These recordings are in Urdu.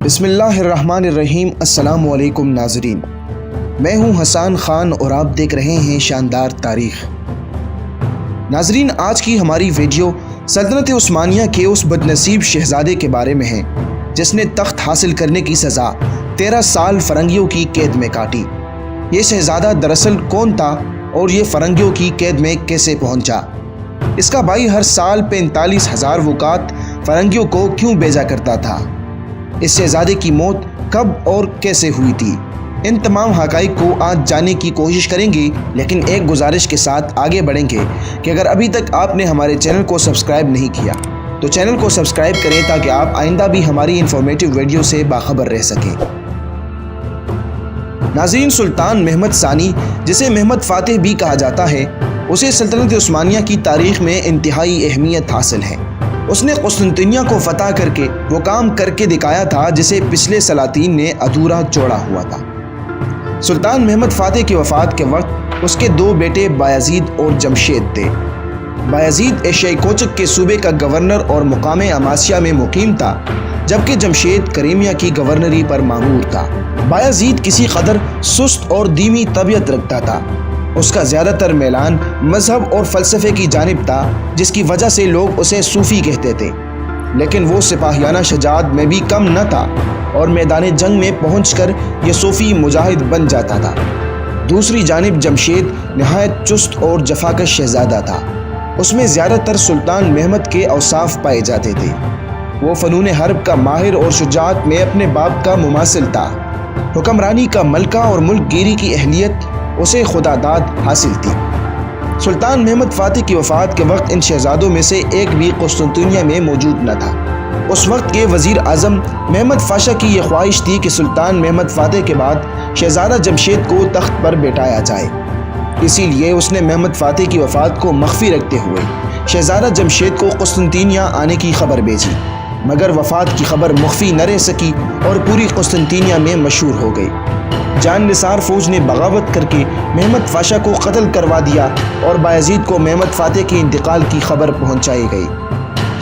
بسم اللہ الرحمن الرحیم۔ السلام علیکم ناظرین، میں ہوں حسان خان اور آپ دیکھ رہے ہیں شاندار تاریخ۔ ناظرین، آج کی ہماری ویڈیو سلطنت عثمانیہ کے اس بد نصیب شہزادے کے بارے میں ہے جس نے تخت حاصل کرنے کی سزا 13 سال فرنگیوں کی قید میں کاٹی۔ یہ شہزادہ دراصل کون تھا اور یہ فرنگیوں کی قید میں کیسے پہنچا؟ اس کا بھائی ہر سال 45,000 وقات فرنگیوں کو کیوں بھیجا کرتا تھا؟ اس شہزادے کی موت کب اور کیسے ہوئی تھی؟ ان تمام حقائق کو آج جاننے کی کوشش کریں گے، لیکن ایک گزارش کے ساتھ آگے بڑھیں گے کہ اگر ابھی تک آپ نے ہمارے چینل کو سبسکرائب نہیں کیا تو چینل کو سبسکرائب کریں تاکہ آپ آئندہ بھی ہماری انفارمیٹیو ویڈیو سے باخبر رہ سکیں۔ ناظرین، سلطان محمد ثانی، جسے محمد فاتح بھی کہا جاتا ہے، اسے سلطنت عثمانیہ کی تاریخ میں انتہائی اہمیت حاصل ہے۔ اس نے قسطنطنیہ کو فتح کر کے وہ کام کر کے دکھایا تھا جسے پچھلے سلاطین نے ادھورا چھوڑا ہوا تھا۔ سلطان محمد فاتح کی وفات کے وقت اس کے 2 بیٹے بایزید اور جمشید تھے۔ بایزید ایشیائی کوچک کے صوبے کا گورنر اور مقام اماسیہ میں مقیم تھا، جبکہ جمشید کریمیا کی گورنری پر مامور تھا۔ بایزید کسی قدر سست اور دھیمی طبیعت رکھتا تھا۔ اس کا زیادہ تر میلان مذہب اور فلسفے کی جانب تھا، جس کی وجہ سے لوگ اسے صوفی کہتے تھے، لیکن وہ سپاہیانہ شجاعت میں بھی کم نہ تھا اور میدان جنگ میں پہنچ کر یہ صوفی مجاہد بن جاتا تھا۔ دوسری جانب جمشید نہایت چست اور جفاکش شہزادہ تھا۔ اس میں زیادہ تر سلطان محمد کے اوصاف پائے جاتے تھے۔ وہ فنون حرب کا ماہر اور شجاعت میں اپنے باپ کا مماثل تھا۔ حکمرانی کا ملکہ اور ملک گیری کی اہلیت اسے خدا داد حاصل تھی۔ سلطان محمد فاتح کی وفات کے وقت ان شہزادوں میں سے ایک بھی قسطنطنیہ میں موجود نہ تھا۔ اس وقت کے وزیر اعظم محمد پاشا کی یہ خواہش تھی کہ سلطان محمد فاتح کے بعد شہزادہ جمشید کو تخت پر بٹھایا جائے۔ اسی لیے اس نے محمد فاتح کی وفات کو مخفی رکھتے ہوئے شہزادہ جمشید کو قسطنطنیہ آنے کی خبر بھیجی، مگر وفات کی خبر مخفی نہ رہ سکی اور پوری قسطنطنیہ میں مشہور ہو گئی۔ جان نثار فوج نے بغاوت کر کے محمد پاشا کو قتل کروا دیا اور بایزید کو محمد فاتح کے انتقال کی خبر پہنچائی گئی۔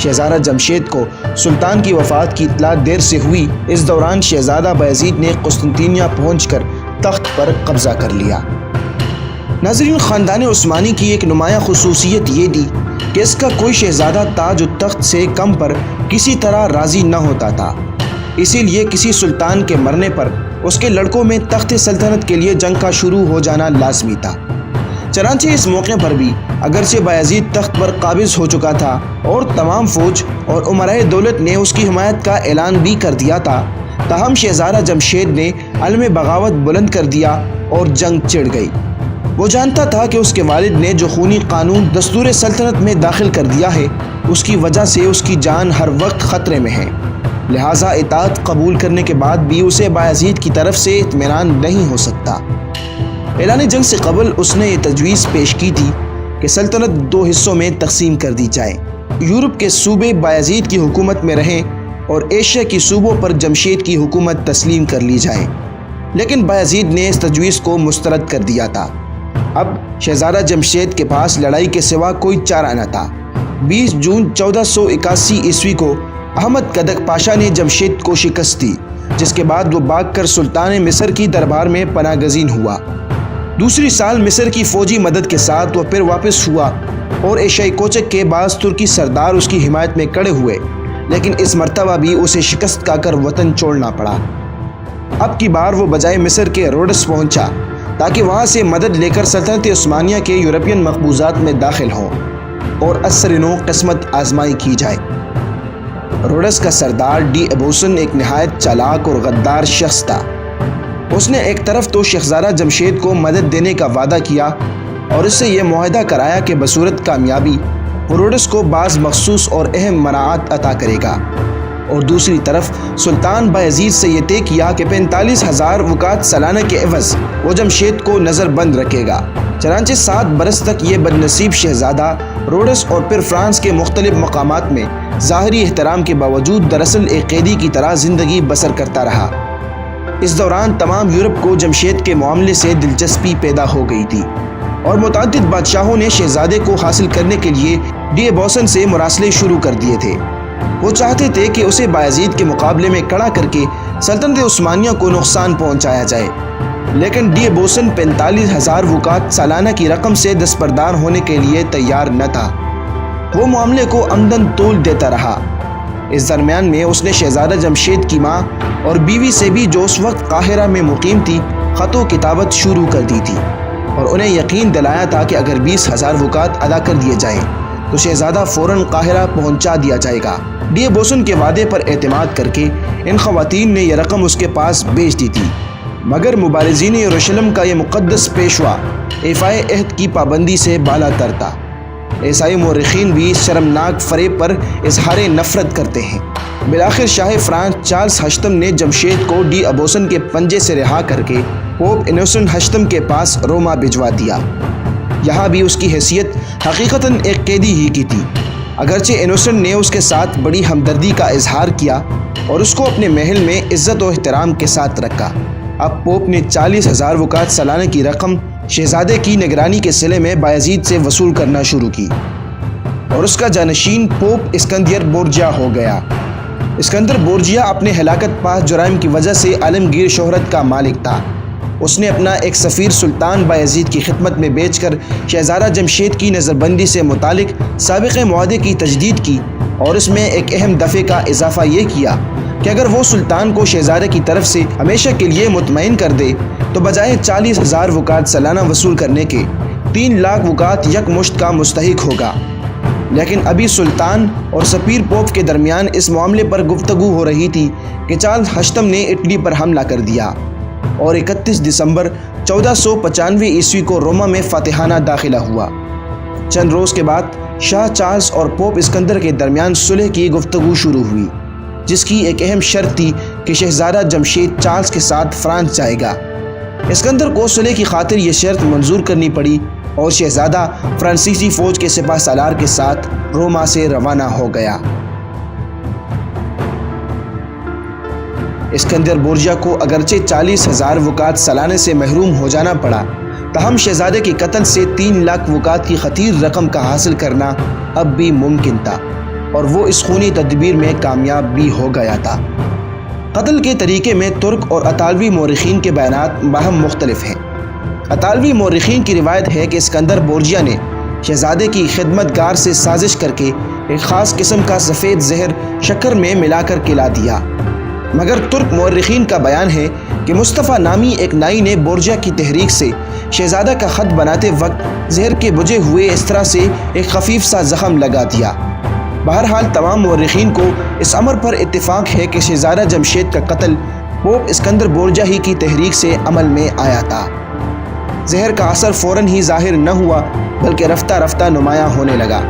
شہزادہ جمشید کو سلطان کی وفات کی اطلاع دیر سے ہوئی۔ اس دوران شہزادہ بایزید نے قسطنطنیہ پہنچ کر تخت پر قبضہ کر لیا۔ ناظرین، خاندان عثمانی کی ایک نمایاں خصوصیت یہ تھی کہ اس کا کوئی شہزادہ تاج و تخت سے کم پر کسی طرح راضی نہ ہوتا تھا۔ اسی لیے کسی سلطان کے مرنے پر اس کے لڑکوں میں تخت سلطنت کے لیے جنگ کا شروع ہو جانا لازمی تھا۔ چنانچہ اس موقع پر بھی اگرچہ بایزید تخت پر قابض ہو چکا تھا اور تمام فوج اور امرائے دولت نے اس کی حمایت کا اعلان بھی کر دیا تھا، تاہم شہزادہ جمشید نے علم بغاوت بلند کر دیا اور جنگ چھڑ گئی۔ وہ جانتا تھا کہ اس کے والد نے جو خونی قانون دستور سلطنت میں داخل کر دیا ہے، اس کی وجہ سے اس کی جان ہر وقت خطرے میں ہے، لہٰذا اطاعت قبول کرنے کے بعد بھی اسے بایزید کی طرف سے اطمینان نہیں ہو سکتا۔ اعلان جنگ سے قبل اس نے یہ تجویز پیش کی تھی کہ سلطنت 2 حصوں میں تقسیم کر دی جائے، یورپ کے صوبے بایزید کی حکومت میں رہیں اور ایشیا کی صوبوں پر جمشید کی حکومت تسلیم کر لی جائے، لیکن بایزید نے اس تجویز کو مسترد کر دیا تھا۔ اب شہزادہ جمشید کے پاس لڑائی کے سوا کوئی چارہ نہ تھا۔ 20 جون 1481 عیسوی کو احمد کدک پاشا نے جمشید کو شکست دی، جس کے بعد وہ بھاگ کر سلطان مصر کی دربار میں پناہ گزین ہوا۔ دوسری سال مصر کی فوجی مدد کے ساتھ وہ پھر واپس ہوا اور ایشیائی کوچک کے بعض ترکی سردار اس کی حمایت میں کھڑے ہوئے، لیکن اس مرتبہ بھی اسے شکست کھا کر وطن چھوڑنا پڑا۔ اب کی بار وہ بجائے مصر کے روڈس پہنچا تاکہ وہاں سے مدد لے کر سلطنت عثمانیہ کے یورپین مقبوضات میں داخل ہوں اور اثر نو قسمت آزمائی کی جائے۔ روڈس کا سردار ڈی ابوسن ایک نہایت چالاک اور غدار شخص تھا۔ اس نے ایک طرف تو شہزادہ جمشید کو مدد دینے کا وعدہ کیا اور اس سے یہ معاہدہ کرایا کہ بصورت کامیابی وہ روڈس کو بعض مخصوص اور اہم مناعات عطا کرے گا، اور دوسری طرف سلطان بایزید سے یہ طے کیا کہ 45,000 وقات سالانہ کے عوض وہ جمشید کو نظر بند رکھے گا۔ چنانچہ 7 برس تک یہ بد نصیب شہزادہ روڈس اور پھر فرانس کے مختلف مقامات میں ظاہری احترام کے باوجود دراصل ایک قیدی کی طرح زندگی بسر کرتا رہا۔ اس دوران تمام یورپ کو جمشید کے معاملے سے دلچسپی پیدا ہو گئی تھی اور متعدد بادشاہوں نے شہزادے کو حاصل کرنے کے لیے ڈی ابوسن سے مراسلے شروع کر دیے تھے۔ وہ چاہتے تھے کہ اسے بایزید کے مقابلے میں کھڑا کر کے سلطنت عثمانیہ کو نقصان پہنچایا جائے، لیکن ڈی ابوسن 45,000 وقات سالانہ کی رقم سے دستبردار ہونے کے لیے تیار نہ تھا۔ وہ معاملے کو آمدن طول دیتا رہا۔ اس درمیان میں اس نے شہزادہ جمشید کی ماں اور بیوی سے بھی، جو اس وقت قاہرہ میں مقیم تھی، خط و کتابت شروع کر دی تھی اور انہیں یقین دلایا تھا کہ اگر 20,000 وقات ادا کر دیے جائیں تو شہزادہ فوراً قاہرہ پہنچا دیا جائے گا۔ ڈی ابوسن کے وعدے پر اعتماد کر کے ان خواتین نے یہ رقم اس کے پاس بھیج دی تھی، مگر مبارزین یروشلم کا یہ مقدس پیشوا ایفائے عہد کی پابندی سے بالا تر تھا۔ عیسائی مورخین بھی اس شرمناک فریب پر اظہار نفرت کرتے ہیں۔ بالآخر شاہ فرانس چارلس ہشتم نے جمشید کو ڈی ابوسن کے پنجے سے رہا کر کے پوپ انوسنٹ ہشتم کے پاس روما بھجوا دیا۔ یہاں بھی اس کی حیثیت حقیقتاً ایک قیدی ہی کی تھی، اگرچہ انوسنٹ نے اس کے ساتھ بڑی ہمدردی کا اظہار کیا اور اس کو اپنے محل میں عزت و احترام کے ساتھ رکھا۔ اب پوپ نے 40,000 وقات سالانہ کی رقم شہزادے کی نگرانی کے صلے میں بایزید سے وصول کرنا شروع کی اور اس کا جانشین پوپ اسکندر بورجیا ہو گیا۔ اسکندر بورجیا اپنے ہلاکت پاس جرائم کی وجہ سے عالمگیر شہرت کا مالک تھا۔ اس نے اپنا ایک سفیر سلطان بایزید کی خدمت میں بیچ کر شہزادہ جمشید کی نظر بندی سے متعلق سابق معاہدے کی تجدید کی اور اس میں ایک اہم دفعے کا اضافہ یہ کیا کہ اگر وہ سلطان کو شہزادے کی طرف سے ہمیشہ کے لیے مطمئن کر دے تو بجائے 40,000 وقات سالانہ وصول کرنے کے 3 لاکھ وقات یک مشت کا مستحق ہوگا۔ لیکن ابھی سلطان اور سفیر پوپ کے درمیان اس معاملے پر گفتگو ہو رہی تھی کہ چارلس ہشتم نے اٹلی پر حملہ کر دیا اور 31 دسمبر 1495 عیسوی کو روما میں فاتحانہ داخلہ ہوا۔ چند روز کے بعد شاہ چارلس اور پوپ اسکندر کے درمیان صلح کی گفتگو شروع ہوئی، جس کی ایک اہم شرط تھی کہ شہزادہ جمشید چارلس کے ساتھ فرانس جائے گا۔ اسکندر کو صلح کی خاطر یہ شرط منظور کرنی پڑی اور شہزادہ فرانسیسی فوج کے سپہ سالار کے ساتھ روما سے روانہ ہو گیا۔ اسکندر بورجیا کو اگرچہ 40,000 وقات سالانہ سے محروم ہو جانا پڑا، تاہم شہزادے کے قتل سے 3 لاکھ وقات کی خطیر رقم کا حاصل کرنا اب بھی ممکن تھا اور وہ اس خونی تدبیر میں کامیاب بھی ہو گیا تھا۔ قتل کے طریقے میں ترک اور اطالوی مورخین کے بیانات باہم مختلف ہیں۔ اطالوی مورخین کی روایت ہے کہ اسکندر بورجیا نے شہزادے کی خدمت گار سے سازش کر کے ایک خاص قسم کا سفید زہر شکر میں ملا کر کھلا دیا، مگر ترک مورخین کا بیان ہے کہ مصطفیٰ نامی ایک نائی نے بورجیا کی تحریک سے شہزادہ کا خط بناتے وقت زہر کے بجھے ہوئے اس طرح سے ایک خفیف سا زخم لگا دیا۔ بہرحال تمام مورخین کو اس امر پر اتفاق ہے کہ شہزادہ جمشید کا قتل پوپ اسکندر بورجیا ہی کی تحریک سے عمل میں آیا تھا۔ زہر کا اثر فوراً ہی ظاہر نہ ہوا بلکہ رفتہ رفتہ نمایاں ہونے لگا،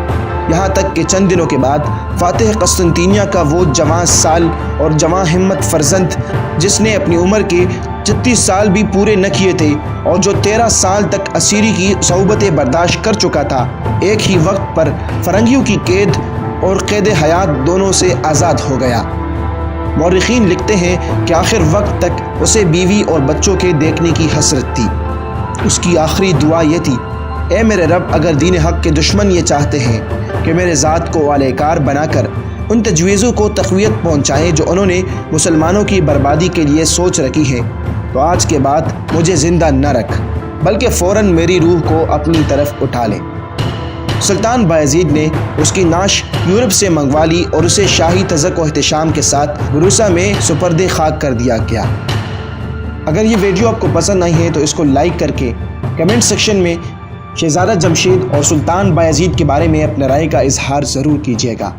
یہاں تک کہ چند دنوں کے بعد فاتح قسطنطنیہ کا وہ جوان سال اور جوان ہمت فرزند، جس نے اپنی عمر کے 36 سال بھی پورے نہ کیے تھے اور جو 13 سال تک اسیری کی صعوبتیں برداشت کر چکا تھا، ایک ہی وقت پر فرنگیوں کی قید اور قید حیات دونوں سے آزاد ہو گیا۔ مورخین لکھتے ہیں کہ آخر وقت تک اسے بیوی اور بچوں کے دیکھنے کی حسرت تھی۔ اس کی آخری دعا یہ تھی، اے میرے رب، اگر دین حق کے دشمن یہ چاہتے ہیں کہ میرے ذات کو والے کار بنا کر ان تجویزوں کو تقویت پہنچائیں جو انہوں نے مسلمانوں کی بربادی کے لیے سوچ رکھی ہے، تو آج کے بعد مجھے زندہ نہ رکھ بلکہ فوراً میری روح کو اپنی طرف اٹھا لے۔ سلطان بایزید نے اس کی نعش یورپ سے منگوا لی اور اسے شاہی تزک و احتشام کے ساتھ بروسا میں سپرد خاک کر دیا گیا۔ اگر یہ ویڈیو آپ کو پسند آئی ہے تو اس کو لائک کر کے کمنٹ سیکشن میں شہزادہ جمشید اور سلطان بایزید کے بارے میں اپنے رائے کا اظہار ضرور کیجیے گا۔